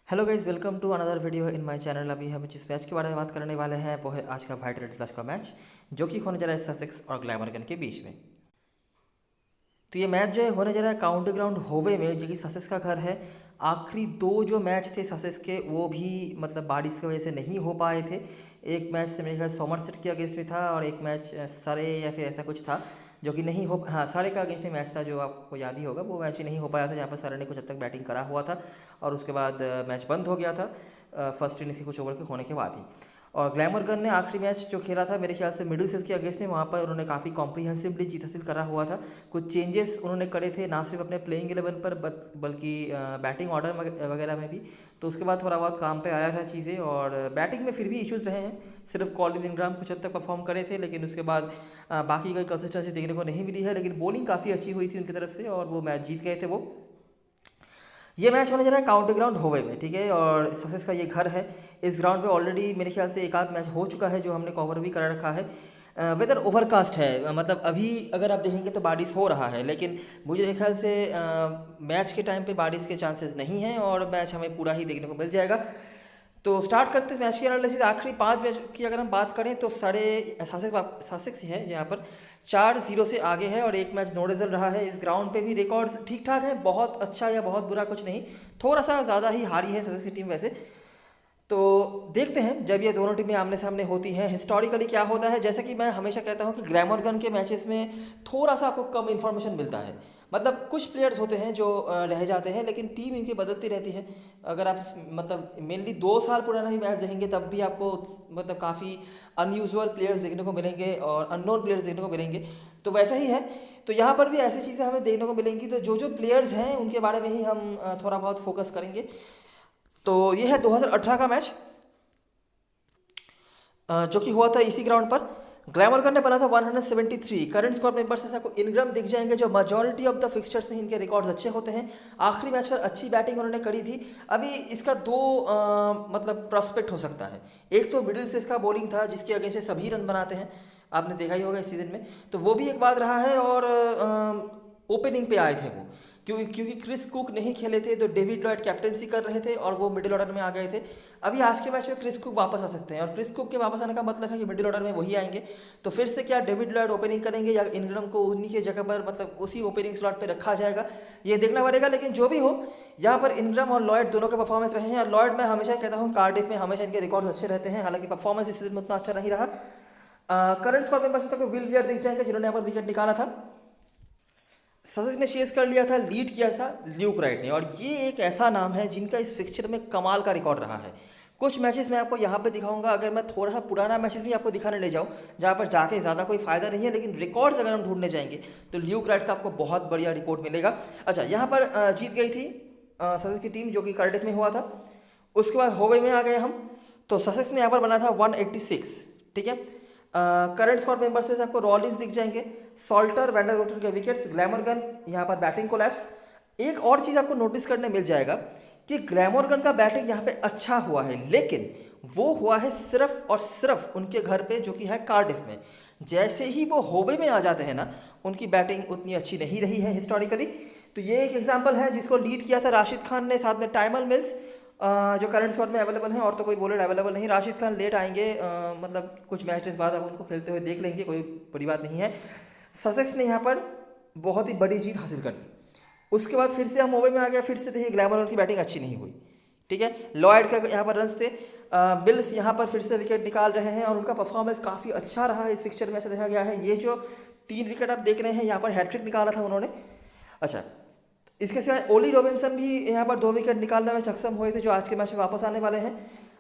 Hello guys, welcome to another video in my channel. अभी हम जिस मैच के बारे में बात करने वाले हैं वो है आज का वाइट रेड प्लस का मैच, जो कि होने जा रहा है ससेक्स और ग्लैमरगन के बीच में। तो ये मैच जो है होने जा रहा है काउंटी ग्राउंड होवे में, जो कि ससेक्स का घर है। आखिरी दो जो मैच थे ससेक्स के वो भी मतलब बारिश की वजह से नहीं हो पाए थे। एक मैच से मेरे ख्याल सोमरसेट के अगेंस्ट में था और एक मैच सरे या फिर ऐसा कुछ था जो कि नहीं हो, हाँ सारे का अगेंस्ट में मैच था जो आपको याद ही होगा। वो मैच भी नहीं हो पाया था जहाँ पर सरे ने कुछ हद तक बैटिंग करा हुआ था और उसके बाद मैच बंद हो गया था फर्स्ट इनिंग्स के कुछ ओवर के होने के बाद ही। और ग्लैमरगन ने आखिरी मैच जो खेला था मेरे ख्याल से मिडिल सेस के अगेंस्ट में, वहाँ पर उन्होंने काफ़ी कॉम्प्रीहेंसिवली जीत हासिल करा हुआ था। कुछ चेंजेस उन्होंने करे थे ना सिर्फ अपने प्लेइंग 11 पर बल्कि बैटिंग ऑर्डर वगैरह में भी। तो उसके बाद थोड़ा बहुत काम पे आया था चीज़ें, और बैटिंग में फिर भी इश्यूज़ रहे हैं। सिर्फ कॉलिन इंग्राम कुछ हद तक परफॉर्म करे थे, लेकिन उसके बाद बाकी कोई कंसिस्टेंसी देखने को नहीं मिली है। लेकिन बॉलिंग काफ़ी अच्छी हुई थी उनकी तरफ से और वो मैच जीत गए थे वो। ये मैच होने जा रहा है काउंटी ग्राउंड होवे में, ठीक है। और सक्सेस का ये घर है। इस ग्राउंड पे ऑलरेडी मेरे ख्याल से एक आध मैच हो चुका है जो हमने कवर भी करा रखा है। वेदर ओवरकास्ट है, मतलब अभी अगर आप देखेंगे तो बारिश हो रहा है, लेकिन मुझे ख्याल से मैच के टाइम पे बारिश के चांसेस नहीं हैं और मैच हमें पूरा ही देखने को मिल जाएगा। तो स्टार्ट करते हैं मैच की एनालिसिस। आखिरी 5 मैच की अगर हम बात करें तो साढ़े सासेक्स ही है, यहाँ पर 4-0 से आगे है और एक मैच नो रिजल्ट रहा है। इस ग्राउंड पे भी रिकॉर्ड्स ठीक ठाक है, बहुत अच्छा या बहुत बुरा कुछ नहीं, थोड़ा सा ज़्यादा ही हारी है ससेक्स की टीम वैसे। तो देखते हैं जब ये दोनों टीमें आमने सामने होती हैं हिस्टोरिकली क्या होता है। जैसा कि मैं हमेशा कहता हूँ कि ग्लैमरगन के मैचेस में थोड़ा सा आपको कम इन्फॉर्मेशन मिलता है। मतलब कुछ प्लेयर्स होते हैं जो रह जाते हैं, लेकिन टीम इनकी बदलती रहती है। अगर आप मतलब मेनली 2 साल पुराना ही मैच देखेंगे तब भी आपको मतलब काफ़ी अनयूजुअल प्लेयर्स देखने को मिलेंगे और अननोन प्लेयर्स देखने को मिलेंगे। तो वैसा ही है, तो यहाँ पर भी ऐसी चीज़ें हमें देखने को मिलेंगी। तो जो जो प्लेयर्स हैं उनके बारे में ही हम थोड़ा बहुत फोकस करेंगे। तो ये है 2018 का मैच, जो कि हुआ था इसी ग्राउंड पर। ग्लैमरगन ने बना था 173। करंट स्कोर मेंबर्स में आपको इनग्राम दिख जाएंगे, जो मेजॉरिटी ऑफ द फिक्सचर्स में इनके रिकॉर्ड्स अच्छे होते हैं। आखिरी मैच पर अच्छी बैटिंग उन्होंने करी थी। अभी इसका दो मतलब प्रोस्पेक्ट हो सकता है। एक तो मिडिल से इसका बॉलिंग था जिसके अगेंस्ट सभी रन बनाते हैं, आपने देखा ही होगा इस सीजन में, तो वो भी एक बात रहा है। और ओपनिंग पे आए थे वो, क्योंकि क्रिस कुक नहीं खेले थे तो डेविड लॉयड कैप्टेंसी कर रहे थे और वो मिडिल ऑर्डर में आ गए थे। अभी आज के मैच में क्रिस कुक वापस आ सकते हैं और क्रिस कुक के वापस आने का मतलब है कि मिडिल ऑर्डर में वही आएंगे। तो फिर से क्या डेविड लॉयड ओपनिंग करेंगे या इनग्राम को उन्हीं की जगह पर मतलब उसी ओपनिंग स्लॉट पे रखा जाएगा, ये देखना पड़ेगा। लेकिन जो भी हो, यहाँ पर इनग्राम और लॉयड दोनों के परफॉर्मेंस रहे हैं। और लॉयड मैं हमेशा कहता हूँ कार्डिफ में हमेशा इनके रिकॉर्ड्स अच्छे रहते हैं, हालांकि परफॉर्मेंस इस सीजन में उतना अच्छा नहीं रहा। करंट स्क्वाड मेंबर्स में तो विल वियर दिख जाएंगे जिन्होंने यहाँ पर विकेट निकाला था। ससेक्स ने चेस कर लिया था, लीड किया था ल्यूक राइट ने, और ये एक ऐसा नाम है जिनका इस फिक्सचर में कमाल का रिकॉर्ड रहा है। कुछ मैचेस मैं आपको यहाँ पे दिखाऊंगा, अगर मैं थोड़ा सा पुराना मैचेस भी आपको दिखाने ले जाऊँ जहाँ पर जाके ज़्यादा कोई फायदा नहीं है, लेकिन रिकॉर्ड्स अगर हम ढूंढने जाएंगे तो ल्यूक राइट का आपको बहुत बढ़िया रिपोर्ट मिलेगा। अच्छा, यहाँ पर जीत गई थी ससेक्स की टीम, जो कि कार्डिफ में हुआ था। उसके बाद होवे में आ गए हम, तो ससेक्स ने यहाँ पर बना था 186, ठीक है। करंट स्क्वाड मेंबर्स में से आपको रॉलिंस दिख जाएंगे, सॉल्टर, वैंडरवोल्टर के विकेट्स, ग्लैमरगन यहाँ पर बैटिंग कोलैप्स। एक और चीज़ आपको नोटिस करने मिल जाएगा कि ग्लैमरगन का बैटिंग यहाँ पे अच्छा हुआ है, लेकिन वो हुआ है सिर्फ और सिर्फ उनके घर पे जो कि है कार्डिफ में। जैसे ही वो होवे में आ जाते हैं ना, उनकी बैटिंग उतनी अच्छी नहीं रही है हिस्टोरिकली। तो ये एक एग्जांपल है जिसको लीड किया था राशिद खान ने, साथ में टाइमल मिल्स, जो करंट स्क्वाड में अवेलेबल हैं। और तो कोई बॉलर अवेलेबल नहीं, राशिद खान लेट आएंगे, मतलब कुछ मैचेस बाद आप उनको खेलते हुए देख लेंगे, कोई बड़ी बात नहीं है। ससेक्स ने यहाँ पर बहुत ही बड़ी जीत हासिल कर ली। उसके बाद फिर से हम ओवर में आ गया, फिर से देखिए ग्लैमर की बैटिंग अच्छी नहीं हुई, ठीक है। लॉयड का यहाँ पर रन्स थे, बिल्स यहाँ पर फिर से विकेट निकाल रहे हैं और उनका परफॉर्मेंस काफ़ी अच्छा रहा है इस फिक्सचर में, ऐसा देखा गया है। ये जो 3 विकेट आप देख रहे हैं, यहाँ पर हैट्रिक निकाला था उन्होंने। अच्छा, इसके सिवाय ओली रॉबिन्सन भी यहाँ पर 2 विकेट निकालने में सक्षम हुए थे, जो आज के मैच में वापस आने वाले हैं।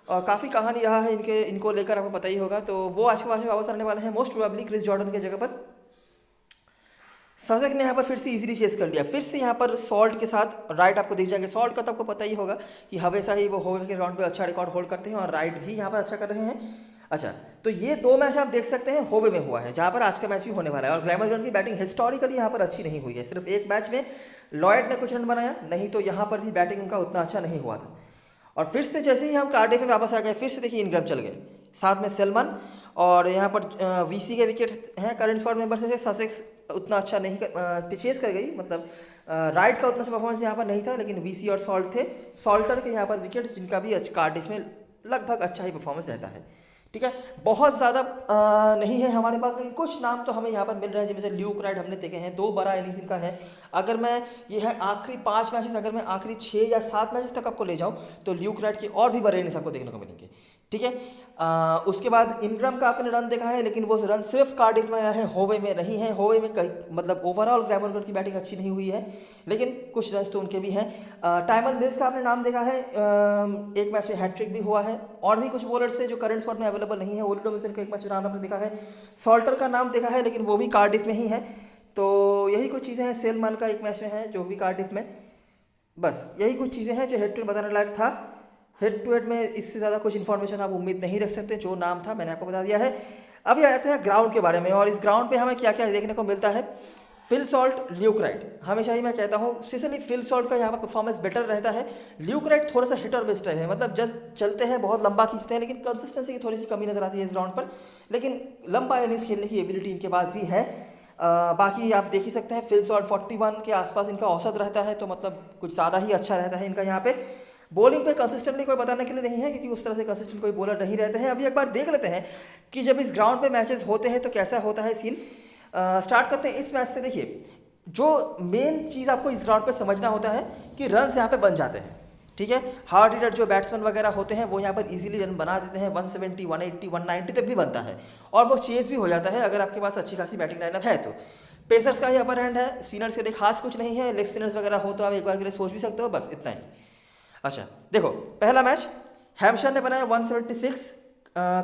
और काफ़ी कहानी रहा है इनको लेकर, आपको पता ही होगा। तो वो आज के मैच में वापस आने वाले हैं, मोस्ट प्रोबेबली क्रिस जॉर्डन की जगह पर। ससेक्स ने यहाँ पर फिर से इजीली चेस कर लिया, फिर से यहाँ पर सॉल्ट के साथ राइट आपको दिख जाएंगे। सॉल्ट का तो आपको पता ही होगा कि हमेशा ही वो होवे के राउंड पे अच्छा रिकॉर्ड होल्ड करते हैं और राइट भी यहाँ पर अच्छा कर रहे हैं। अच्छा, तो ये 2 मैच आप देख सकते हैं होवे में हुआ है, जहाँ पर आज का मैच भी होने वाला है। और ग्लैमरगन की बैटिंग हिस्टोरिकली यहाँ पर अच्छी नहीं हुई है, सिर्फ एक मैच में लॉयड ने कुछ रन बनाया, नहीं तो यहाँ पर भी बैटिंग उनका उतना अच्छा नहीं हुआ था। और फिर से जैसे ही हम कार्डिफ में वापस आ गए, फिर से देखिए इनग्राम चल गए, साथ में सलमान। और यहाँ पर वीसी के विकेट हैं करंट स्क्वाड मेंबर्स में से। ससेक्स उतना अच्छा नहीं चेस कर गई, मतलब राइट का उतना अच्छा परफॉर्मेंस यहाँ पर नहीं था, लेकिन वीसी और सॉल्ट थे, सॉल्टर के यहाँ पर विकेट्स, जिनका भी कार्डिफ में लगभग अच्छा ही परफॉर्मेंस रहता है। ठीक है, बहुत ज़्यादा नहीं है हमारे पास, लेकिन कुछ नाम तो हमें यहाँ पर मिल रहे हैं, जैसे ल्यूक राइट हमने देखे हैं, 2 बड़ा इनिंग्स इनका है। अगर मैं ये है आखिरी 5 मैचेस, अगर मैं आखिरी 6 या 7 मैचेस तक आपको ले जाऊँ तो ल्यूक राइट के और भी बड़े इनिंग्स आपको देखने को मिलेंगे। ठीक है, उसके बाद इनग्राम का आपने रन देखा है, लेकिन वो रन सिर्फ कार्डिफ में आया है, होवे में नहीं है। होवे में कहीं मतलब ओवरऑल ग्लैमरगन की बैटिंग अच्छी नहीं हुई है, लेकिन कुछ रन तो उनके भी हैं। टाइमन मिल्स का आपने नाम देखा है, एक मैच में हैट्रिक भी हुआ है। और भी कुछ बॉलर्स है जो करंट स्क्वाड में अवेलेबल नहीं है। ओलिडो मिशन का एक मैच में नाम आपने देखा है, सॉल्टर का नाम देखा है, लेकिन वो भी कार्डिफ में ही है। तो यही कुछ चीज़ें हैं। सेलमैन का एक मैच में है जो भी कार्डिफ में, बस यही कुछ चीज़ें हैं जो हेड टू हेड बताने लायक था। हेड टू हेड में इससे ज़्यादा कुछ इन्फॉर्मेशन आप उम्मीद नहीं रख सकते, जो नाम था मैंने आपको बता दिया है। अभी आते हैं ग्राउंड के बारे में, और इस ग्राउंड पे हमें क्या क्या देखने को मिलता है। फिल सॉल्ट, ल्यूक राइट, हमेशा ही मैं कहता हूँ स्पेशली फिल सॉल्ट का यहाँ पर परफॉर्मेंस बेटर रहता है। ल्यूक राइट थोड़ा सा हिट और मिस टाइप है, मतलब जस्ट चलते हैं, बहुत लंबा खींचते हैं, लेकिन कंसिस्टेंसी की थोड़ी सी कमी नजर आती है इस ग्राउंड पर। लेकिन लंबा इनिंग्स खेलने की एबिलिटी इनके पास भी है। बाकी आप देख ही सकते हैं फिल सॉल्ट 41 के आसपास इनका औसत रहता है, तो मतलब कुछ ज़्यादा ही अच्छा रहता है इनका यहाँ पे। बॉलिंग पे कंसिस्टेंटली कोई बताने के लिए नहीं है, क्योंकि उस तरह से कंसिस्टेंट कोई बॉलर नहीं रहते हैं। अभी एक बार देख लेते हैं कि जब इस ग्राउंड पे मैचेस होते हैं तो कैसा होता है सीन। स्टार्ट करते हैं इस मैच से। देखिए, जो मेन चीज़ आपको इस ग्राउंड पे समझना होता है कि रन्स यहाँ पे बन जाते हैं। ठीक है, हार्ड हिटर जो बैट्समैन वगैरह होते हैं वो यहाँ पर इजीली रन बना देते हैं, 170, 180, 190 तक भी बनता है, और वो चेस भी हो जाता है अगर आपके पास अच्छी खासी बैटिंग लाइनअप है तो। पेसर्स का ही अपर हैंड है, स्पिनर्स के लिए खास कुछ नहीं है। लेग स्पिनर्स वगैरह हो तो आप एक बार के लिए सोच भी सकते हो, बस इतना ही। अच्छा देखो, पहला मैच हैम्पशायर ने बनाया 176।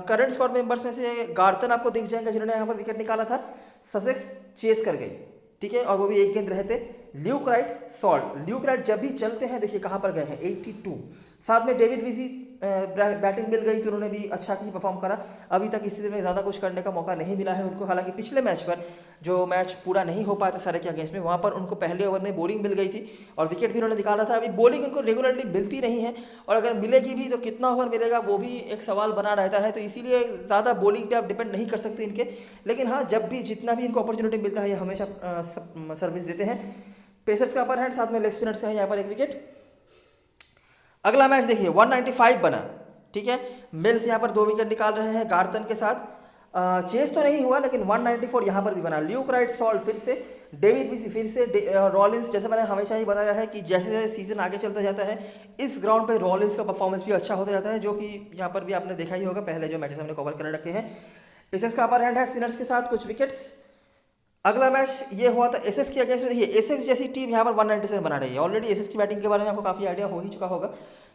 करंट स्क्वाड मेंबर्स में से गार्टन आपको दिख जाएगा जिन्होंने यहाँ पर विकेट निकाला था। ससेक्स चेस कर गई, ठीक है, और वो भी एक गेंद रहते। Luke Wright, salt, Luke Wright जब भी चलते हैं देखिए कहाँ पर गए हैं, 82। साथ में डेविड विजी बैटिंग मिल गई तो उन्होंने भी अच्छा ही परफॉर्म करा। अभी तक इस सीजन में ज़्यादा कुछ करने का मौका नहीं मिला है उनको। हालांकि पिछले मैच पर जो मैच पूरा नहीं हो पाया था सारे के अगेंस्ट में, वहाँ पर उनको पहले ओवर में बॉलिंग मिल गई थी और विकेट भी उन्होंने निकाला था। अभी बॉलिंग उनको रेगुलरली मिलती नहीं है, और अगर मिलेगी भी तो कितना ओवर मिलेगा वो भी एक सवाल बना रहता है। तो इसीलिए ज़्यादा बॉलिंग पे आप डिपेंड नहीं कर सकते इनके। लेकिन हाँ, जब भी जितना भी इनको अपॉर्चुनिटी मिलता है ये हमेशा सर्विस देते हैं। पेसर्स का अपर हैंड, साथ में लेग स्पिनर्स का है यहाँ पर एक विकेट। अगला मैच देखिए 195 बना, ठीक है। मिल्स यहाँ पर 2 विकेट निकाल रहे हैं गार्टन के साथ। चेस तो नहीं हुआ, लेकिन 194 यहाँ पर भी बना। ल्यूक राइट, सॉल्ट फिर से, डेविड विसी फिर से, रॉलिंस। जैसे मैंने हमेशा ही बताया है कि जैसे जैसे सीजन आगे चलता जाता है इस ग्राउंड पे रॉलिंस का परफॉर्मेंस भी अच्छा होता जाता है, जो कि यहाँ पर भी आपने देखा ही होगा पहले जो मैचेस हमने कवर कर रखे हैं। एसएस का अपर हैंड है स्पिनर्स के साथ, कुछ विकेट्स। अगला मैच ये हुआ था एसएस के अगेंस्ट में। देखिए एसएस जैसी टीम यहाँ पर 197 बना रही है। ऑलरेडी एसएस की बैटिंग के बारे में आपको काफ़ी आइडिया हो ही चुका होगा,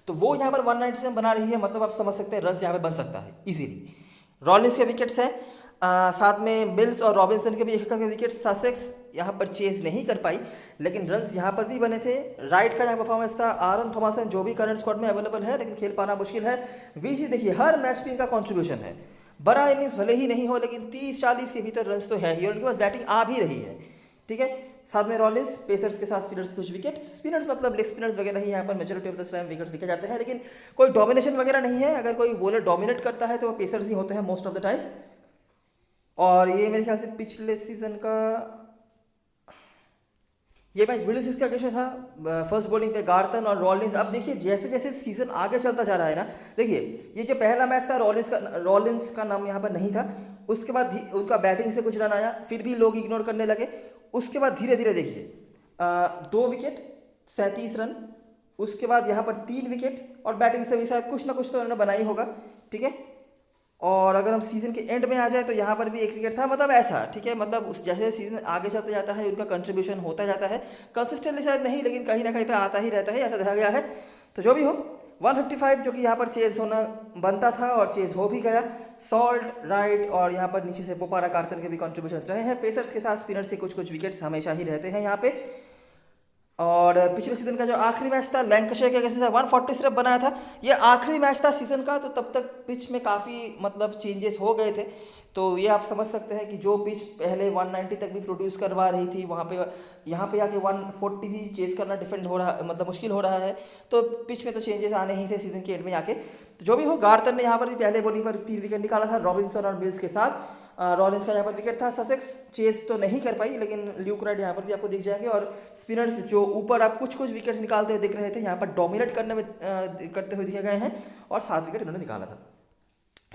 तो वो यहाँ पर 197 बना रही है, मतलब आप समझ सकते हैं रन यहाँ पे बन सकता है इजीली। रॉलिंस के विकेट्स हैं, साथ में मिल्स और रॉबिन्सन के भी एक करके विकेट। ससेक्स यहाँ पर चेज नहीं कर पाई, लेकिन रन्स यहाँ पर भी बने थे। राइट का यहाँ परफॉर्मेंस था। आरन थॉमसन जो भी करंट स्क्वाड में अवेलेबल है, लेकिन खेल पाना मुश्किल है। वीजी देखिए हर मैच में इनका कॉन्ट्रीब्यूशन है। बड़ा इनिंग्स भले ही नहीं हो, लेकिन 30-40 के भीतर रन्स तो है ही, और उनके पास बैटिंग आ भी रही है, ठीक है। साथ में रॉलिंस, पेसर्स के साथ स्पिनर्स कुछ विकेट्स। स्पिनर्स मतलब लेग स्पिनर्स वगैरह ही यहाँ पर majority of the time wickets दिखे जाते हैं, लेकिन कोई डोमिनेशन वगैरह नहीं है। अगर कोई बॉलर डोमिनेट करता है तो वो पेसर्स ही होते हैं मोस्ट ऑफ द टाइम्स। और ये मेरे ख्याल से पिछले सीजन का ये मैच विलियम्स का कैसे था। फर्स्ट बॉलिंग पे गार्टन और रॉलिंस। अब देखिए जैसे जैसे सीजन आगे चलता जा रहा है ना, देखिए ये जो पहला मैच था रॉलिंस का नाम यहाँ पर नहीं था। उसके बाद उनका बैटिंग से कुछ रन आया, फिर भी लोग इग्नोर करने लगे। उसके बाद धीरे धीरे देखिए 2 विकेट 37 रन, उसके बाद यहाँ पर 3 विकेट, और बैटिंग से भी शायद कुछ ना कुछ तो उन्होंने बनाई होगा, ठीक है। और अगर हम सीज़न के एंड में आ जाए तो यहाँ पर भी 1 विकेट था, मतलब ऐसा, ठीक है। मतलब उस जैसे सीज़न आगे चलता जाता है उनका कंट्रीब्यूशन होता जाता है। कंसिस्टेंटली शायद नहीं, लेकिन कहीं ना कहीं पे आता ही रहता है, ऐसा देखा गया है। तो जो भी हो 155 जो कि यहाँ पर चेज होना बनता था और चेज हो भी गया। सॉल्ट, राइट और यहाँ पर नीचे से बोपारा कार्टन के भी कॉन्ट्रीब्यूशन रहे हैं। पेसर्स के साथ स्पिनर्स के कुछ कुछ विकेट्स हमेशा ही रहते हैं यहाँ पे। और पिछले सीजन का जो आखिरी मैच था लैंकाशायर के अगेंस्ट 140 सिर्फ बनाया था। ये आखिरी मैच था सीजन का, तो तब तक पिच में काफ़ी मतलब चेंजेस हो गए थे। तो ये आप समझ सकते हैं कि जो पिच पहले 190 तक भी प्रोड्यूस करवा रही थी, वहाँ पे यहाँ पे आके 140 भी चेस करना डिफेंड हो रहा, मतलब मुश्किल हो रहा है। तो पिच में तो चेंजेस आने ही थे सीजन के एंड में आके। तो जो भी हो, गार्टन ने यहाँ पर भी पहले बॉलिंग पर 3 विकेट निकाला था रॉबिन्सन और मिल्स के साथ। रॉलिंस का यहाँ पर विकेट था। ससेक्स चेस तो नहीं कर पाई, लेकिन ल्यूक राइट यहाँ पर भी आपको दिख जाएंगे। और स्पिनर्स जो ऊपर आप कुछ कुछ विकेट्स निकालते हुए दिख रहे थे, यहाँ पर डोमिनेट करते हुए दिखे गए हैं और 7 विकेट इन्होंने निकाला था।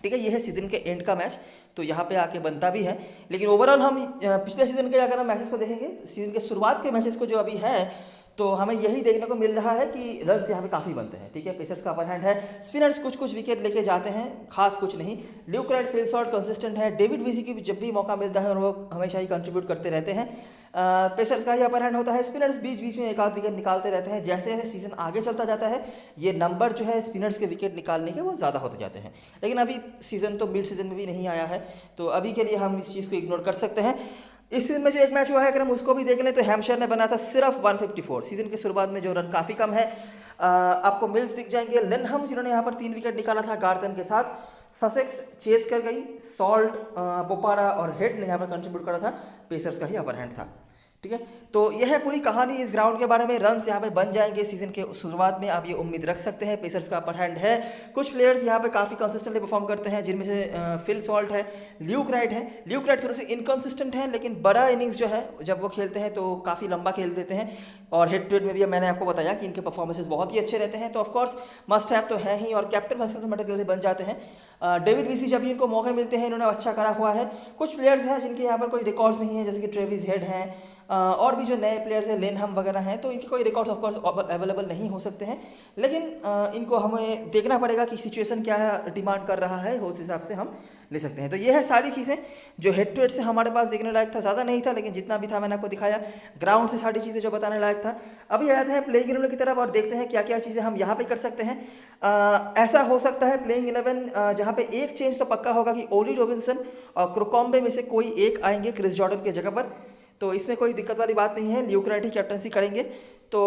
ठीक है, ये है सीजन के एंड का मैच, तो यहाँ पे आके बनता भी है। लेकिन ओवरऑल हम पिछले सीजन के अगर हम मैचेस को देखेंगे, सीजन के शुरुआत के मैचेस को जो अभी है, तो हमें यही देखने को मिल रहा है कि रन्स यहाँ पे काफ़ी बनते हैं। ठीक है, पेसर्स का अपर हैंड है, स्पिनर्स कुछ कुछ विकेट लेके जाते हैं, खास कुछ नहीं। Luke Wright field shot consistent है, डेविड विसी की जब भी मौका मिलता है और वो हमेशा ही कंट्रीब्यूट करते रहते हैं। पेसर्स का ही अपर हैंड होता है, स्पिनर्स बीच बीच में एक आध विकेट निकालते रहते हैं। जैसे जैसे सीजन आगे चलता जाता है, ये नंबर जो है स्पिनर्स के विकेट निकालने के वो ज़्यादा होते जाते हैं। लेकिन अभी सीजन तो मिड सीजन में भी नहीं आया है, तो अभी के लिए हम इस चीज़ को इग्नोर कर सकते हैं। इस सीजन में जो एक मैच हुआ है, अगर हम उसको भी देख लें, तो हैम्पशायर ने बना था सिर्फ 154। सीजन के शुरुआत में जो रन काफ़ी कम है। आपको मिल्स दिख जाएंगे, लिनहम जिन्होंने यहाँ पर 3 विकेट निकाला था गार्टन के साथ। ससेक्स चेस कर गई, सॉल्ट, बोपारा और हेड ने यहाँ पर कंट्रीब्यूट करा था, पेसर्स का ही अपर हैंड था। ठीक है, तो यह है पूरी कहानी इस ग्राउंड के बारे में। रन्स यहाँ पे बन जाएंगे सीजन के शुरुआत में, आप ये उम्मीद रख सकते हैं। पेसर्स का अपर हैंड है, कुछ प्लेयर्स यहाँ पे काफ़ी कंसिस्टेंटली परफॉर्म करते हैं, जिनमें से फिल सॉल्ट है, ल्यूक राइट है। ल्यूक राइट थोड़े से इनकंसिस्टेंट हैं, लेकिन बड़ा इनिंग्स जो है जब वो खेलते हैं तो काफ़ी लंबा खेल देते हैं। और हेड टू हेड में भी मैंने आपको बताया कि इनके परफॉर्मेंसेज बहुत ही अच्छे रहते हैं, तो ऑफकोर्स मस्ट हैव तो है ही, और कैप्टन वाइस कैप्टन मटेरियल बन जाते हैं। डेविड विसी जब भी इनको मौके मिलते हैं, इन्होंने अच्छा करा हुआ है। कुछ प्लेयर्स हैं जिनके यहाँ पर कोई रिकॉर्ड्स नहीं है, जैसे कि ट्रेविस हेड हैं, और भी जो नए प्लेयर्स हैं, लिनहम वगैरह हैं, तो इनके कोई रिकॉर्ड्स ऑफकोर्स अवेलेबल नहीं हो सकते हैं। लेकिन इनको हमें देखना पड़ेगा कि सिचुएशन क्या डिमांड कर रहा है, उस हिसाब से हम ले सकते हैं। तो ये है सारी चीज़ें जो हेड टू हेड से हमारे पास देखने लायक था। ज़्यादा नहीं था, लेकिन जितना भी था मैंने आपको दिखाया। ग्राउंड से सारी चीज़ें जो बताने लायक था। अभी आते हैं प्लेइंग 11 की तरफ और देखते हैं क्या क्या चीज़ें हम यहाँ पे कर सकते हैं। ऐसा हो सकता है प्लेइंग 11 जहाँ पे एक चेंज तो पक्का होगा कि ओली रॉबिन्सन और क्रोकॉम्बे में से कोई एक आएंगे क्रिस जॉर्डन की जगह पर, तो इसमें कोई दिक्कत वाली बात नहीं है। ल्यूक राइट ही कैप्टनसी करेंगे, तो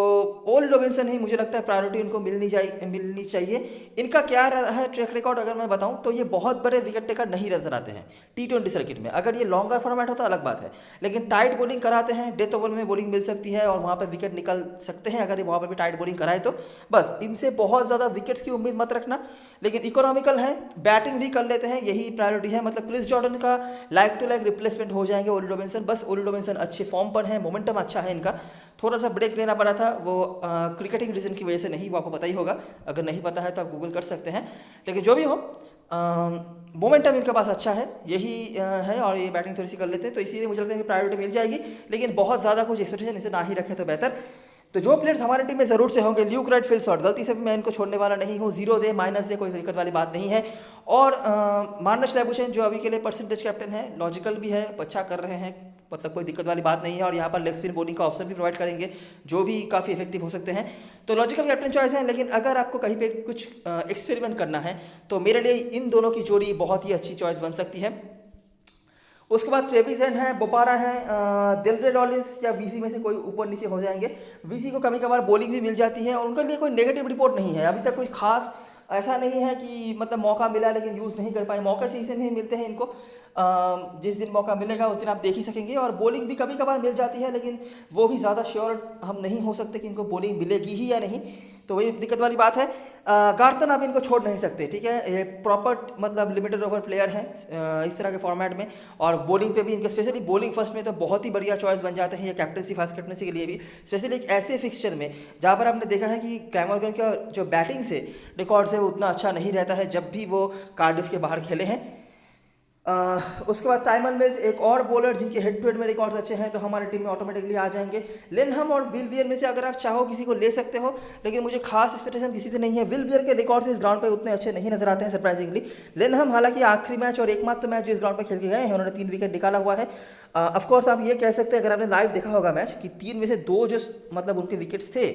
ओली रॉबिन्सन ही मुझे लगता है प्रायोरिटी उनको मिलनी चाहिए। इनका क्या रहा है ट्रैक रिकॉर्ड अगर मैं बताऊं, तो ये बहुत बड़े विकेट टेकर नहीं नजर आते हैं T20 सर्किट में। अगर ये लॉन्गर फॉर्मेट होता अलग बात है, लेकिन टाइट बॉलिंग कराते हैं, डेथ ओवर में बॉलिंग मिल सकती है और वहाँ पर विकेट निकल सकते हैं। अगर ये वहाँ पर भी टाइट बॉलिंग कराए तो बस इनसे बहुत ज़्यादा विकेट्स की उम्मीद मत रखना। लेकिन इकोनॉमिकल है, बैटिंग भी कर लेते हैं, यही प्रायोरिटी है। मतलब क्रिस जॉर्डन का लाइक टू लाइक रिप्लेसमेंट हो जाएंगे ओली रॉबिन्सन। बस ओली रॉबिन्सन अच्छे फॉर्म पर है, मोमेंटम अच्छा है इनका। थोड़ा सा ब्रेक लेना पड़ा था, वो क्रिकेटिंग रीजन की वजह से नहीं, वो आपको पता ही होगा। अगर नहीं पता है तो आप गूगल कर सकते हैं। लेकिन जो भी हो, मोमेंटम इनके पास अच्छा है, यही है। और ये बैटिंग थोड़ी सी कर लेते हैं, तो इसीलिए मुझे लगता है कि प्रायोरिटी मिल जाएगी। लेकिन बहुत ज़्यादा कुछ एक्सपेक्टेशन इसे ना ही रखें तो बेहतर। तो जो प्लेयर्स हमारे टीम में ज़रूर से होंगे, ल्यूक राइट फील्ड शॉट, गलती से भी मैं इनको छोड़ने वाला नहीं हूँ। 0 दे माइनस दे, कोई दिक्कत वाली बात नहीं है। और मार्नस लैबुशेन जो अभी के लिए परसेंटेज कैप्टन है, लॉजिकल भी है, अच्छा कर रहे हैं, मतलब कोई दिक्कत वाली बात नहीं है। और यहाँ पर लेग स्पिन बॉलिंग का ऑप्शन भी प्रोवाइड करेंगे, जो भी काफ़ी इफेक्टिव हो सकते हैं। तो लॉजिकल कैप्टन चॉइस है। लेकिन अगर आपको कहीं पे कुछ एक्सपेरिमेंट करना है, तो मेरे लिए इन दोनों की जोड़ी बहुत ही अच्छी चॉइस बन सकती है। उसके बाद ट्रेविस हेड है, बोपारा है, दिलरे लॉलिंस या वीसी में से कोई ऊपर नीचे हो जाएंगे। वीसी को कभी कभार बॉलिंग भी मिल जाती है और उनके लिए कोई नेगेटिव रिपोर्ट नहीं है। अभी तक कोई खास ऐसा नहीं है कि मतलब मौका मिला लेकिन यूज़ नहीं कर पाए। मौके से इसे नहीं मिलते हैं इनको, जिस दिन मौका मिलेगा उस दिन आप देख ही सकेंगे। और बॉलिंग भी कभी कभार मिल जाती है, लेकिन वो भी ज़्यादा श्योर हम नहीं हो सकते कि इनको बॉलिंग मिलेगी ही या नहीं, तो वही दिक्कत वाली बात है। गार्टन आप इनको छोड़ नहीं सकते, ठीक है। ये प्रॉपर मतलब लिमिटेड ओवर प्लेयर हैं इस तरह के फॉर्मेट में। और बॉलिंग पे भी इनके स्पेशली बॉलिंग फर्स्ट में तो बहुत ही बढ़िया चॉइस बन जाते हैं ये कैप्टनसी फास्ट कैप्टनसी के लिए भी। स्पेशली एक ऐसे फिक्सचर में जहाँ पर आपने देखा है कि ग्लैमरगन का जो बैटिंग से रिकॉर्ड्स है वो उतना अच्छा नहीं रहता है जब भी वो कार्डिफ के बाहर खेले हैं। उसके बाद टाइमन मिल्स एक और बॉलर जिनके हेड टू हेड में रिकॉर्ड्स अच्छे हैं, तो हमारी टीम में ऑटोमेटिकली आ जाएंगे। लिनहम और विल बियर में से अगर आप चाहो किसी को ले सकते हो, लेकिन मुझे खास एक्सपेक्टेशन किसी से नहीं है। विल बियर के रिकॉर्ड्स इस ग्राउंड पे उतने अच्छे नहीं नजर आते हैं सरप्राइजिंगली। लिनहम हालांकि आखिरी मैच और एकमात्र मैच जो इस ग्राउंड पर खेल के गए हैं, उन्होंने 3 विकेट निकाला हुआ है। ऑफकोर्स आप ये कह सकते हैं अगर आपने लाइव देखा होगा मैच कि 3 में से 2 जो मतलब उनके विकेट्स थे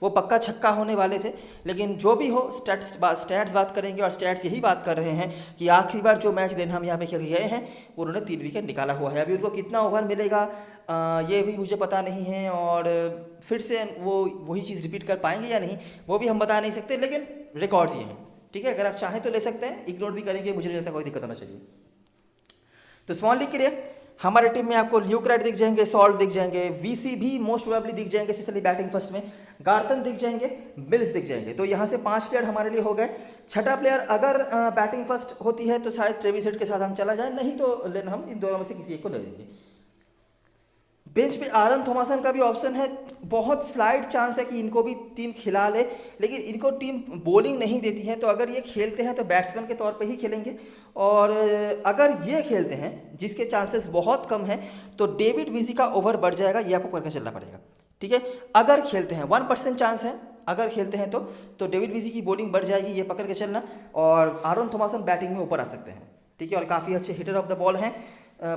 वो पक्का छक्का होने वाले थे। लेकिन जो भी हो, स्टैट्स बात करेंगे और स्टैट्स यही बात कर रहे हैं कि आखिरी बार जो मैच लिनहम यहाँ पे खेल गए हैं उन्होंने 3 विकेट निकाला हुआ है। अभी उनको कितना ओवर मिलेगा ये भी मुझे पता नहीं है, और फिर से वो वही चीज़ रिपीट कर पाएंगे या नहीं वो भी हम बता नहीं सकते। लेकिन रिकॉर्ड्स ये हैं, ठीक है। अगर आप चाहें तो ले सकते हैं, इग्नोर भी करेंगे, मुझे नहीं लगता कोई दिक्कत होना चाहिए। तो स्मॉल लीग के लिए हमारे टीम में आपको ल्यूक्राइट दिख जाएंगे, सॉल्ट दिख जाएंगे, वीसी भी मोस्ट प्रोबेबली दिख जाएंगे, स्पेशली बैटिंग फर्स्ट में गार्टन दिख जाएंगे, बिल्स दिख जाएंगे। तो यहाँ से 5 प्लेयर हमारे लिए हो गए। छठा प्लेयर अगर बैटिंग फर्स्ट होती है तो शायद ट्रेविस हेड के साथ हम चला जाए, नहीं तो लेन हम इन दोनों में से किसी एक को ले लेंगे। बेंच पे आरन थॉमसन का भी ऑप्शन है, बहुत स्लाइड चांस है कि इनको भी टीम खिला ले, लेकिन इनको टीम बॉलिंग नहीं देती है, तो अगर ये खेलते हैं तो बैट्समैन के तौर पे ही खेलेंगे। और अगर ये खेलते हैं, जिसके चांसेस बहुत कम हैं, तो डेविड विजी का ओवर बढ़ जाएगा, ये आपको करके चलना पड़ेगा। ठीक है, अगर खेलते हैं 1% चांस है, अगर खेलते हैं तो डेविड विजी की बॉलिंग बढ़ जाएगी, ये पकड़ के चलना। और आरन थॉमसन बैटिंग में ऊपर आ सकते हैं। ठीक है, और काफ़ी अच्छे हिटर ऑफ द बॉल हैं,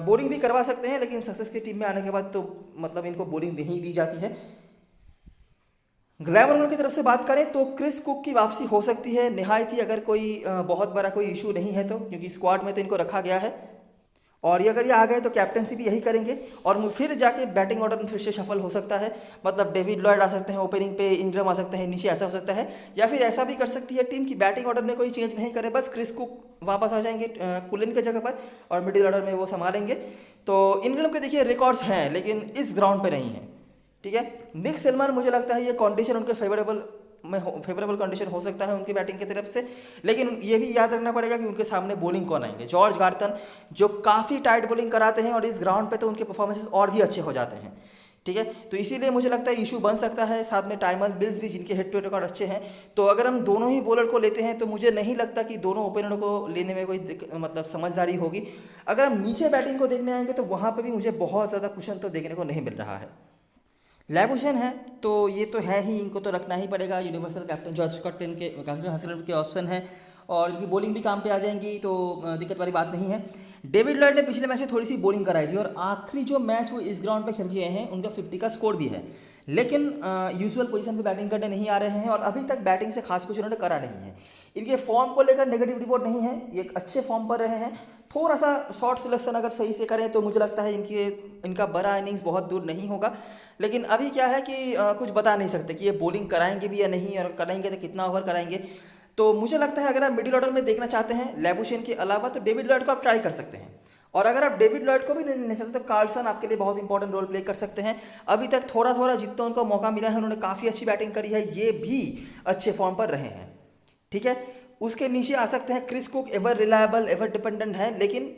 बॉलिंग भी करवा सकते हैं, लेकिन सक्सेस की टीम में आने के बाद तो मतलब इनको बॉलिंग नहीं दी जाती है। ग्लैमर की तरफ से बात करें तो क्रिस कुक की वापसी हो सकती है, निहायत ही अगर कोई बहुत बड़ा कोई इशू नहीं है तो, क्योंकि स्क्वाड में तो इनको रखा गया है। और ये अगर ये आ गए तो कैप्टनसी भी यही करेंगे, और फिर जाके बैटिंग ऑर्डर में फिर से शफल हो सकता है। मतलब डेविड लॉयड आ सकते हैं ओपनिंग पे, इंग्रम आ सकते हैं नीचे, ऐसा हो सकता है। या फिर ऐसा भी कर सकती है टीम की बैटिंग ऑर्डर में कोई चेंज नहीं करे, बस क्रिस कुक वापस आ जाएंगे कुलिन के जगह पर, और मिडिल ऑर्डर में वो संभालेंगे। तो इंग्लैंड के देखिए रिकॉर्ड्स हैं, लेकिन इस ग्राउंड पे नहीं है। ठीक है, निक सेलमन मुझे लगता है ये कंडीशन उनके फेवरेबल कंडीशन हो सकता है उनकी बैटिंग की तरफ से, लेकिन ये भी याद रखना पड़ेगा कि उनके सामने बॉलिंग कौन आएंगे। जॉर्ज गार्टन जो काफ़ी टाइट बॉलिंग कराते हैं, और इस ग्राउंड पे तो उनके परफॉर्मेंसेस और भी अच्छे हो जाते हैं। ठीक है, तो इसीलिए मुझे लगता है इशू बन सकता है। साथ में टाइमर बिल्स भी, जिनके हेड टू हेड रिकॉर्ड अच्छे हैं, तो अगर हम दोनों ही बॉलर को लेते हैं तो मुझे नहीं लगता कि दोनों ओपनरों को लेने में कोई मतलब समझदारी होगी। अगर हम नीचे बैटिंग को देखने आएंगे तो वहाँ पर भी मुझे बहुत ज़्यादा कुशन तो देखने को नहीं मिल रहा है। लैबुशेन है तो ये तो है ही, इनको तो रखना ही पड़ेगा। यूनिवर्सल कैप्टन जॉर्ज कैप्टन के हासिल के ऑप्शन है, और इनकी बॉलिंग भी काम पे आ जाएंगी, तो दिक्कत वाली बात नहीं है। डेविड लॉयड ने पिछले मैच में थोड़ी सी बॉलिंग कराई थी, और आखिरी जो मैच वो इस ग्राउंड पे खेल के हैं उनका 50 का स्कोर भी है, लेकिन यूजुअल पोजीशन पे बैटिंग करने नहीं आ रहे हैं, और अभी तक बैटिंग से खास कुछ उन्होंने करा नहीं है। इनके फॉर्म को लेकर नेगेटिव रिपोर्ट नहीं है, ये एक अच्छे फॉर्म पर रहे हैं। थोड़ा सा शॉर्ट सिलेक्शन अगर सही से करें तो मुझे लगता है इनका बड़ा इनिंग्स बहुत दूर नहीं होगा। लेकिन अभी क्या है कि कुछ बता नहीं सकते कि ये बॉलिंग कराएंगे भी या नहीं, और कराएंगे तो कितना ओवर कराएंगे। तो मुझे लगता है अगर आप मिडिल ऑर्डर में देखना चाहते हैं लैबुशेन के अलावा, तो डेविड लॉयड को आप ट्राई कर सकते हैं। और अगर आप डेविड लॉयड को भी नहीं चाहते तो कार्लसन आपके लिए बहुत इंपॉर्टेंट रोल प्ले कर सकते हैं। अभी तक थोड़ा जितना उनको मौका मिला है उन्होंने काफ़ी अच्छी बैटिंग करी है, ये भी अच्छे फॉर्म पर रहे हैं। ठीक है, उसके नीचे आ सकते हैं Chris Cook, ever reliable, ever dependent है, लेकिन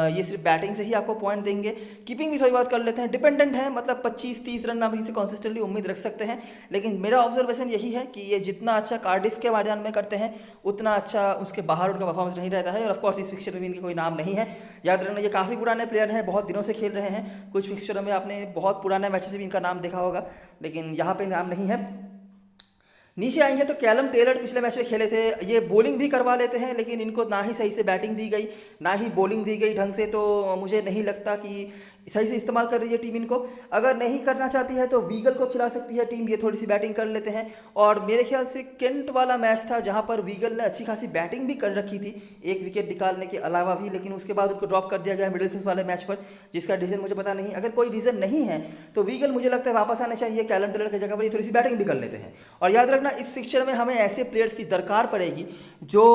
ये सिर्फ बैटिंग से ही आपको पॉइंट देंगे। कीपिंग भी थोड़ी बात कर लेते हैं, डिपेंडेंट है, मतलब 25-30 रन आप इनसे कॉन्सिस्टेंटली उम्मीद रख सकते हैं। लेकिन मेरा ऑब्जर्वेशन यही है कि ये जितना अच्छा कार्डिफ के मैदान में करते हैं उतना अच्छा उसके बाहर उनका परफॉर्मेंस नहीं रहता है। और ऑफकोर्स इस फिक्चर में भी इनके कोई नाम नहीं है, याद रखना ये काफ़ी पुराने प्लेयर हैं, बहुत दिनों से खेल रहे हैं। कुछ फिक्चरों में आपने बहुत पुराने मैचेस में भी इनका नाम देखा होगा, लेकिन यहाँ पर नाम नहीं है। नीचे आएंगे तो कैलम टेलर पिछले मैच में खेले थे, ये बॉलिंग भी करवा लेते हैं, लेकिन इनको ना ही सही से बैटिंग दी गई ना ही बॉलिंग दी गई ढंग से, तो मुझे नहीं लगता कि सही से इस्तेमाल कर रही है टीम इनको। अगर नहीं करना चाहती है तो वीगल को खिला सकती है टीम, ये थोड़ी सी बैटिंग कर लेते हैं। और मेरे ख्याल से केंट वाला मैच था जहाँ पर वीगल ने अच्छी खासी बैटिंग भी कर रखी थी, एक विकेट निकालने के अलावा भी, लेकिन उसके बाद उनको ड्रॉप कर दिया गया मिडिलसेक्स वाले मैच पर, जिसका रीज़न मुझे पता नहीं। अगर कोई रीज़न नहीं है तो वीगल मुझे लगता है वापस आने चाहिए कैलम टेलर की जगह पर, ये थोड़ी सी बैटिंग भी कर लेते हैं। और याद रखना इस फिक्चर में हमें ऐसे प्लेयर्स की दरकार पड़ेगी जो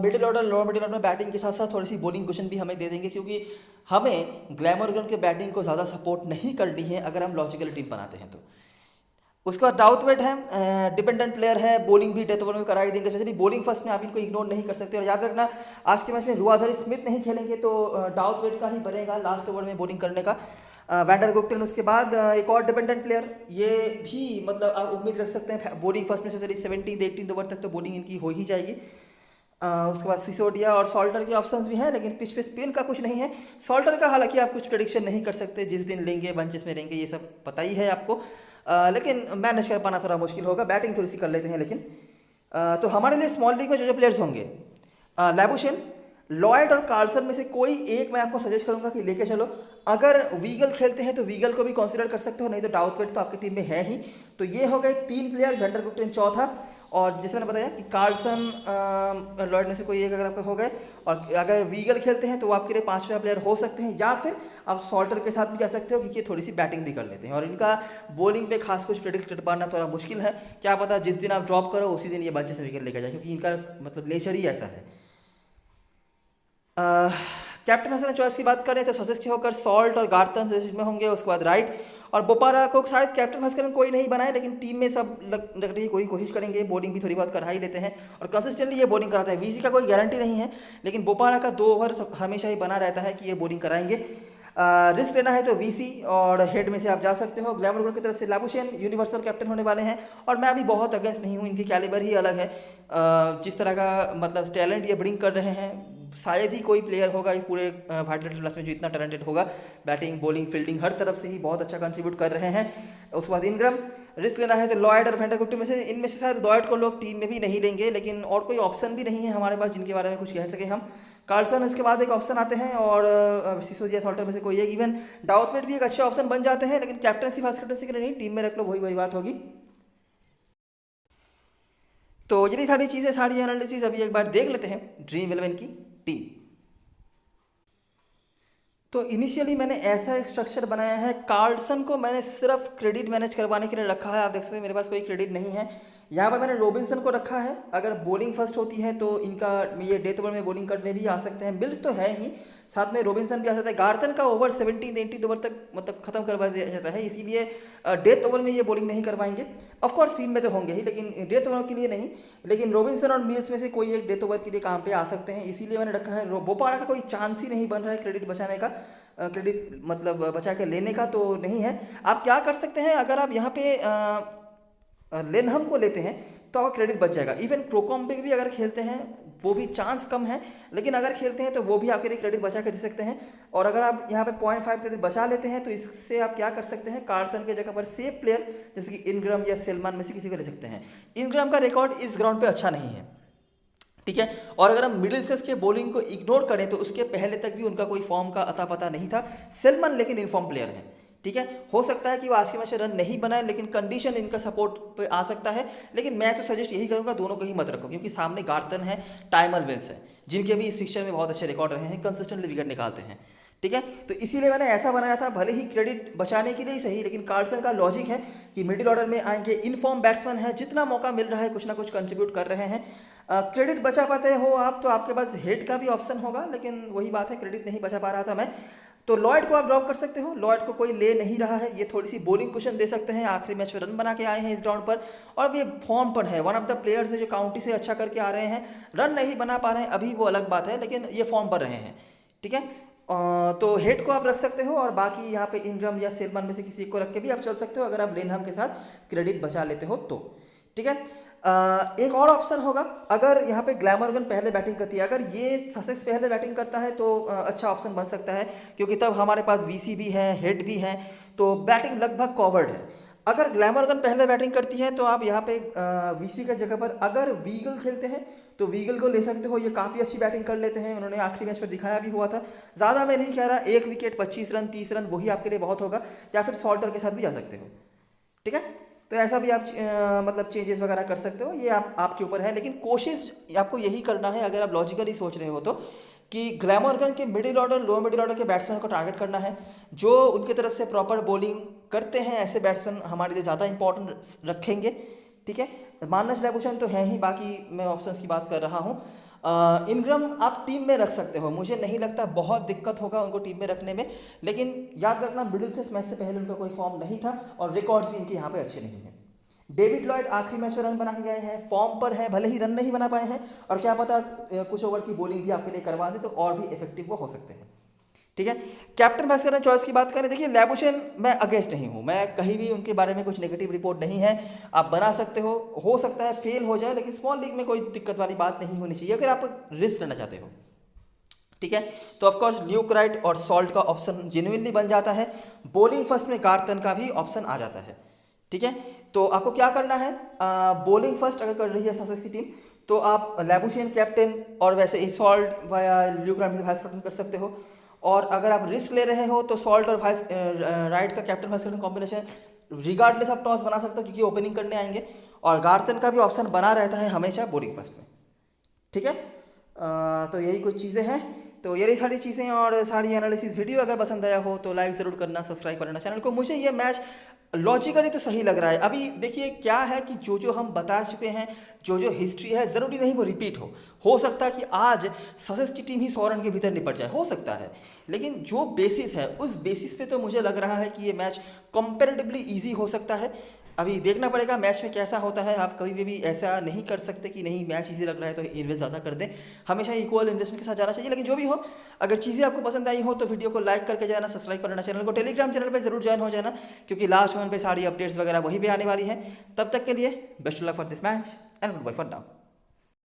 middle order, lower middle order में बैटिंग के साथ साथ थोड़ी सी बॉलिंग कुशन भी हमें दे देंगे, क्योंकि हमें ग्लैमरगन के बैटिंग को ज़्यादा सपोर्ट नहीं करनी है अगर हम लॉजिकल टीम बनाते हैं तो। उसके बाद डाउथवेट है, डिपेंडेंट प्लेयर है, बॉलिंग भी डेथ ओवर में कराई देंगे, स्पेशली बॉलिंग फर्स्ट में आप इनको इग्नोर नहीं कर सकते। और याद रखना आज के मैच में रुआधर स्मिथ नहीं खेलेंगे तो डाउथवेट का ही बनेगा लास्ट ओवर में बॉलिंग करने का वैंडर गुप्टन। उसके बाद एक और डिपेंडेंट प्लेयर, ये भी मतलब आप उम्मीद रख सकते हैं बॉलिंग फर्स्ट में, स्पेशली 17th-18th ओवर तक तो बॉलिंग इनकी हो ही जाएगी। उसके बाद सिसोडिया और सॉल्टर के ऑप्शंस भी हैं, लेकिन पिच पे स्पिन का कुछ नहीं है। सॉल्टर का हालांकि आप कुछ प्रेडिक्शन नहीं कर सकते, जिस दिन लेंगे बंचेस में रहेंगे ये सब पता ही है आपको, लेकिन मैनेज कर पाना थोड़ा मुश्किल होगा। बैटिंग थोड़ी सी कर लेते हैं, लेकिन तो हमारे लिए स्मॉल लीग में जो प्लेयर्स होंगे, लैबुशेन, लॉयड और कार्लसन में से कोई एक मैं आपको सजेस्ट करूंगा कि लेके चलो। अगर वीगल खेलते हैं तो वीगल को भी कंसीडर कर सकते हो, नहीं तो डाउथवेट तो आपकी टीम में है ही। तो ये हो गए 3 प्लेयर्स, वैंडर गुप्टन चौथा, और जैसे मैंने बताया कि कार्लसन लॉयड में से कोई एक अगर आपके हो गए, और अगर वीगल खेलते हैं तो वो आपके लिए 5वां प्लेयर हो सकते हैं, या फिर आप सॉल्टर के साथ भी जा सकते हो, क्योंकि थोड़ी सी बैटिंग भी कर लेते हैं। और इनका बॉलिंग पे खास कुछ प्रेडिक्ट कर पाना थोड़ा मुश्किल है, क्या पता जिस दिन आप ड्रॉप करो उसी दिन ये बच्चे से विकेट लेकर जाए, क्योंकि इनका मतलब नेचर ही ऐसा है। कैप्टन हसन चॉइस की बात करें तो सजेस्ट के होकर सॉल्ट और गार्थन में होंगे, उसके बाद राइट और बोपारा को शायद कैप्टन भास्करन कोई नहीं बनाए, लेकिन टीम में सब लगने की कोई कोशिश करेंगे, बॉलिंग भी थोड़ी बहुत करा ही लेते हैं और कंसिस्टेंटली ये बॉलिंग कराता है। वीसी का कोई गारंटी नहीं है, लेकिन बोपारा का 2 ओवर हमेशा ही बना रहता है कि ये बॉलिंग कराएंगे। रिस्क लेना है तो वीसी और हेड में से आप जा सकते हो। ग्लैमर की तरफ से लाबुशेन यूनिवर्सल कैप्टन होने वाले हैं और मैं अभी बहुत अगेंस्ट नहीं हूँ, इनकी कैलिबर ही अलग है। जिस तरह का मतलब टैलेंट ये ब्रिंग कर रहे हैं, शायद ही कोई प्लेयर होगा ये पूरे भारतीय क्लास में जो इतना टैलेंटेड होगा। बैटिंग बॉलिंग फील्डिंग हर तरफ से ही बहुत अच्छा कंट्रीब्यूट कर रहे हैं। उसके बाद इनग्राम। रिस्क लेना है तो लॉयड और वेंडर गुप्टा में से, इनमें से शायद लॉयड को लोग टीम में भी नहीं लेंगे, लेकिन और कोई ऑप्शन भी नहीं है हमारे पास जिनके बारे में कुछ कह सके हम। कार्लसन इसके बाद एक ऑप्शन आते हैं और सिसोदिया सॉल्टर में से कोई एक, इवन डाउथवेट भी एक अच्छे ऑप्शन बन जाते हैं, लेकिन कैप्टनसी वाइस कैप्टनसी के लिए नहीं, टीम में रख लो, वही बात होगी। तो यही सारी चीज़ें, सारी एनालिसिस अभी एक बार देख लेते हैं ड्रीम 11 की टीम। तो इनिशियली मैंने ऐसा एक स्ट्रक्चर बनाया है, कार्लसन को मैंने सिर्फ क्रेडिट मैनेज करवाने के लिए रखा है। आप देख सकते हैं मेरे पास कोई क्रेडिट नहीं है। यहाँ पर मैंने रॉबिन्सन को रखा है, अगर बॉलिंग फर्स्ट होती है तो इनका ये डेथ ओवर में बॉलिंग करने भी आ सकते हैं। मिल्स तो है ही, साथ में रॉबिन्सन भी आ सकता है। गार्थन का ओवर 17-18 ओवर तक मतलब खत्म करवा दिया जाता है, इसीलिए डेथ ओवर में ये बॉलिंग नहीं करवाएंगे। ऑफकोर्स टीम में तो होंगे ही, लेकिन डेथ ओवर के लिए नहीं। लेकिन रॉबिन्सन और मिल्स में से कोई एक डेथ ओवर के लिए काम पे आ सकते हैं, इसीलिए मैंने रखा है। बोपारा का कोई चांस ही नहीं बन रहा है क्रेडिट बचाने का, क्रेडिट मतलब बचा के लेने का तो नहीं है। आप क्या कर सकते हैं, अगर आप यहाँ पे लेनहम को लेते हैं तो आपका क्रेडिट बच जाएगा। इवन प्रोकॉम्बिक भी अगर खेलते हैं वो भी चांस कम है, लेकिन अगर खेलते हैं तो वो भी आपके लिए क्रेडिट बचा के दे सकते हैं। और अगर आप यहाँ पे 0.5 क्रेडिट बचा लेते हैं तो इससे आप क्या कर सकते हैं, कार्लसन के जगह पर सेफ प्लेयर जैसे कि इनग्राम या सेलमान में से किसी को ले सकते हैं। इनग्राम का रिकॉर्ड इस ग्राउंड पर अच्छा नहीं है, ठीक है। और अगर हम मिडिल सेस के बॉलिंग को इग्नोर करें तो उसके पहले तक भी उनका कोई फॉर्म का अता पता नहीं था। सेलमन लेकिन इनफॉर्म प्लेयर है, ठीक है। हो सकता है कि वो आज के मैच में रन नहीं बनाए, लेकिन कंडीशन इनका सपोर्ट पे आ सकता है। लेकिन मैं तो सजेस्ट यही करूंगा दोनों को ही मत रखो, क्योंकि सामने गार्थन है, टाइमल विल्स है, जिनके भी इस फिक्चर में बहुत अच्छे रिकॉर्ड रहे हैं, कंसिस्टेंटली विकेट निकालते हैं, ठीक है। तो इसीलिए मैंने ऐसा बनाया था, भले ही क्रेडिट बचाने के लिए ही सही, लेकिन कार्लसन का लॉजिक है कि मिडिल ऑर्डर में आएंगे, इनफॉर्म बैट्समैन है, जितना मौका मिल रहा है कुछ ना कुछ कंट्रीब्यूट कर रहे हैं। क्रेडिट बचा पाते हो आप तो आपके पास हेड का भी ऑप्शन होगा, लेकिन वही बात है क्रेडिट नहीं बचा पा रहा था मैं, तो लॉयड को आप ड्रॉप कर सकते हो। लॉयड को कोई ले नहीं रहा है, ये थोड़ी सी बॉलिंग कुशन दे सकते हैं, आखिरी मैच में रन बना के आए हैं इस ग्राउंड पर और ये फॉर्म पर है, वन ऑफ द प्लेयर्स है जो काउंटी से अच्छा करके आ रहे हैं। रन नहीं बना पा रहे हैं अभी, वो अलग बात है, लेकिन ये फॉर्म पर रहे हैं, ठीक है। तो हेड को आप रख सकते हो और बाकी यहाँ पे इनग्राम या सेलमन में से किसी एक को रख के भी आप चल सकते हो, अगर आप लेनहम के साथ क्रेडिट बचा लेते हो तो, ठीक है। एक और ऑप्शन होगा, अगर यहाँ पे ग्लैमरगन पहले बैटिंग करती है, अगर ये ससेक्स पहले बैटिंग करता है तो अच्छा ऑप्शन बन सकता है, क्योंकि तब हमारे पास वीसी भी है, हेड भी है, तो बैटिंग लगभग कवर्ड है। अगर ग्लैमरगन पहले बैटिंग करती है तो आप यहाँ पे वीसी के जगह पर अगर वीगल खेलते हैं तो वीगल को ले सकते हो, ये काफ़ी अच्छी बैटिंग कर लेते हैं, उन्होंने आखिरी मैच पर दिखाया भी हुआ था। ज़्यादा मैं नहीं कह रहा, 1 विकेट 25 रन 30 रन वही आपके लिए बहुत होगा, या फिर सॉल्टर के साथ भी जा सकते हो, ठीक है। तो ऐसा भी आप मतलब चेंजेस वगैरह कर सकते हो, ये आपके ऊपर है, लेकिन कोशिश आपको यही करना है अगर आप लॉजिकली सोच रहे हो तो, कि ग्लैमरगन के middle order low middle order के बैट्समैन को टारगेट करना है, जो उनकी तरफ से प्रॉपर बॉलिंग करते हैं, ऐसे बैट्समैन हमारे लिए ज़्यादा इंपॉर्टेंट रखेंगे, ठीक है। मानस लाबुशेन तो है ही, बाकी मैं ऑप्शंस की बात कर रहा हूँ। इनग्राम आप टीम में रख सकते हो, मुझे नहीं लगता बहुत दिक्कत होगा उनको टीम में रखने में, लेकिन याद रखना मिडिल से मैच से पहले उनका कोई फॉर्म नहीं था और रिकॉर्ड्स भी इनके यहाँ पे अच्छे नहीं हैं। डेविड लॉयड आखिरी मैच में रन बना के गए हैं, फॉर्म पर है, भले ही रन नहीं बना पाए हैं, और क्या पता कुछ ओवर की बॉलिंग भी आपके लिए करवा दे तो और भी इफेक्टिव वो हो सकते हैं, ठीक है। कैप्टन भास्कर चॉइस की बात करें, देखिए लाबुशेन मैं अगेंस्ट नहीं हूँ, मैं कहीं भी उनके बारे में कुछ नेगेटिव रिपोर्ट नहीं है, आप बना सकते हो सकता है फेल हो जाए, लेकिन स्मॉल लीग में कोई दिक्कत वाली बात नहीं होनी चाहिए अगर आप रिस्क लेना चाहते हो, ठीक है। तो ऑफकोर्स ल्यूक राइट और सॉल्ट का ऑप्शन जेन्युइनली बन जाता है, बॉलिंग फर्स्ट में गार्थन का भी ऑप्शन आ जाता है, ठीक है। तो आपको क्या करना है, बॉलिंग फर्स्ट अगर कर रही है ससेक्स की टीम तो आप लाबुशेन कैप्टन और वैसे ही Salt via Luke Wright vice captain कर सकते हो, और अगर आप रिस्क ले रहे हो तो सॉल्ट और वाइस राइट का captain vice captain combination regardless of toss बना सकते हो, क्योंकि ओपनिंग करने आएंगे, और गार्थन का भी ऑप्शन बना रहता है हमेशा बॉलिंग फर्स्ट में, ठीक है। तो यही कुछ चीज़ें हैं, तो यही सारी चीज़ें और सारी एनालिसिस वीडियो अगर पसंद आया हो तो लाइक ज़रूर करना, सब्सक्राइब करना चैनल को। मुझे ये मैच लॉजिकली तो सही लग रहा है। अभी देखिए क्या है कि जो जो हम बता चुके हैं, जो जो हिस्ट्री है, ज़रूरी नहीं वो रिपीट हो सकता है कि आज ससेक्स की टीम ही 100 रन के भीतर निपट जाए, हो सकता है। लेकिन जो बेसिस है उस बेसिस पे तो मुझे लग रहा है कि ये मैच कंपैरेटिवली इजी हो सकता है। अभी देखना पड़ेगा मैच में कैसा होता है। आप कभी भी ऐसा नहीं कर सकते कि नहीं मैच इजी लग रहा है तो इन्वेस्ट ज़्यादा कर दें। हमेशा इक्वल इन्वेस्टमेंट के साथ जाना चाहिए। लेकिन जो भी हो, अगर चीज़ें आपको पसंद आई हो तो वीडियो को लाइक करके जाना, सब्सक्राइब करना, चैनल को टेलीग्राम चैनल पर जरूर ज्वाइन हो जाना, क्योंकि लास्ट मोमेंट पे सारी अपडेट्स वगैरह वहीं पे आने वाली हैं। तब तक के लिए best of luck for this match and goodbye for now.